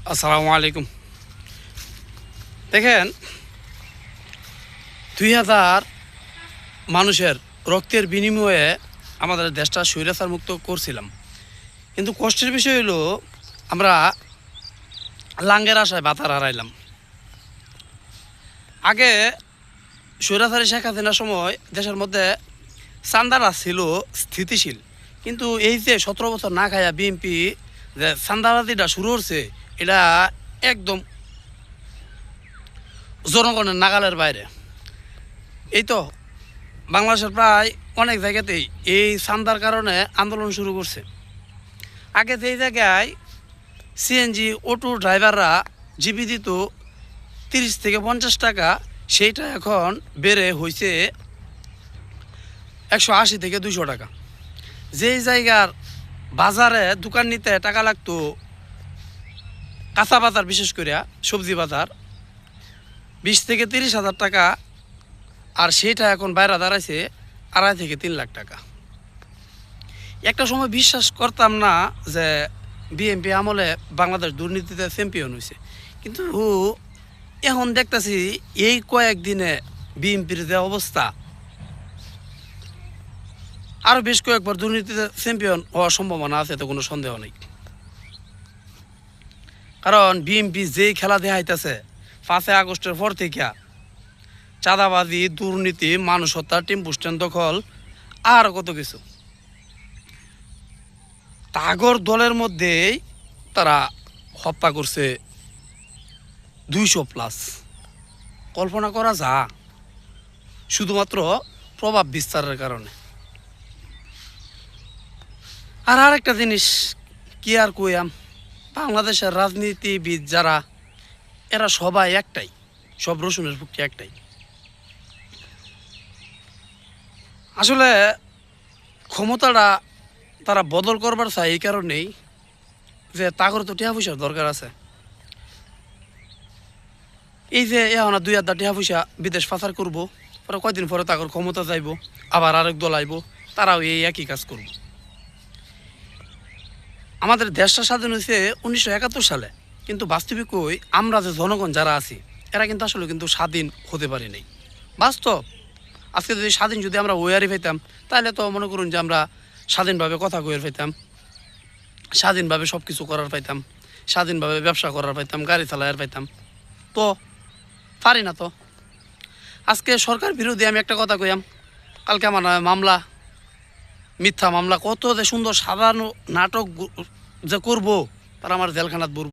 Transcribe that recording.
আসসালামু আলাইকুম। দেখেন, ২,০০০ মানুষের রক্তের বিনিময়ে আমাদের দেশটা স্বৈরাচার মুক্ত করছিলাম। কিন্তু কষ্টের বিষয় হলো আমরা লাঙ্গের আশায় বাতার হারাইলাম। আগে স্বৈরাচারী শেখ হাসিনার সময় দেশের মধ্যে চান্দারা ছিল স্থিতিশীল, কিন্তু এই যে ১৭ বছর না খায়া বিএনপি যে চান্দাবাজিটা শুরু করছে, এটা একদম জনগণের নাগালের বাইরে। এই তো বাংলাদেশের প্রায় অনেক জায়গাতেই এই চান্দার কারণে আন্দোলন শুরু করছে। আগে যেই জায়গায় সিএনজি অটো ড্রাইভাররা জিপি দিত ৩০ থেকে ৫০ টাকা, সেইটা এখন বেড়ে হয়েছে ১৮০ থেকে ২০০ টাকা। যেই জায়গার বাজারে দোকান নিতে টাকা লাগতো, কাঁচা বাজার বিশেষ করে সবজি বাজার, ২০ থেকে ৩০,০০০ টাকা, আর সেটা এখন বাইরে দাঁড়াইছে ২.৫ থেকে ৩ লাখ টাকা। একটা সময় বিশ্বাস করতাম না যে বিএনপি আমলে বাংলাদেশ দুর্নীতিতে চ্যাম্পিয়ন হয়েছে, কিন্তু এখন দেখতেছি এই কয়েকদিনে বিএনপির যে অবস্থা, আরও বেশ কয়েকবার দুর্নীতিতে চ্যাম্পিয়ন হওয়ার সম্ভাবনা আছে, তো কোনো সন্দেহ নেই। কারণ বিএনপি যেই খেলা দেখাইতেছে ৫ই আগস্টের পর থেকে, চাঁদাবাজি, দুর্নীতি, মানুষ হত্যা, টেম্পু স্ট্যান্ড দখল, আর কত কিছু, তাগর দলের মধ্যেই তারা হত্যা করছে ২০০+। কল্পনা করা যা, শুধুমাত্র প্রভাব বিস্তারের কারণে। আর আরেকটা জিনিস কি আর কইয়াম, বাংলাদেশের রাজনীতিবিদ যারা, এরা সবাই একটাই, সব রসুনের পক্ষে একটাই। আসলে ক্ষমতাটা তারা বদল করবার চায় এই কারণেই যে তাগর তো টিয়া পয়সার দরকার আছে। এই যে এখন ২,০০০ টিয়া পয়সা বিদেশ পাচার করবো, পরে কয়দিন পরে তাগর ক্ষমতা যাইব, আবার আরেক দল আইব, তারাও এই একই কাজ করব। আমাদের দেশটা স্বাধীন হয়েছে ১৯৭১ সালে, কিন্তু বাস্তবিক কই আমরা যে জনগণ যারা আছি, এরা কিন্তু আসলে কিন্তু স্বাধীন হতে পারি নাই। বাস্তব, আজকে যদি স্বাধীন যদি আমরা ওয়ারি পাইতাম, তাহলে তো মনে করুন যে আমরা স্বাধীনভাবে কথা কইয়ার পাইতাম, স্বাধীনভাবে সব কিছু করার পাইতাম, স্বাধীনভাবে ব্যবসা করার পাইতাম, গাড়ি চালাইয়ার পাইতাম। তো পারি না। তো আজকে সরকার বিরোধী আমি একটা কথা কইয়াম, কালকে আমার মামলা, মিথ্যা মামলা, কত যে সুন্দর সাজানো নাটক যে করবো, তারা আমার জেলখানাত বলবো।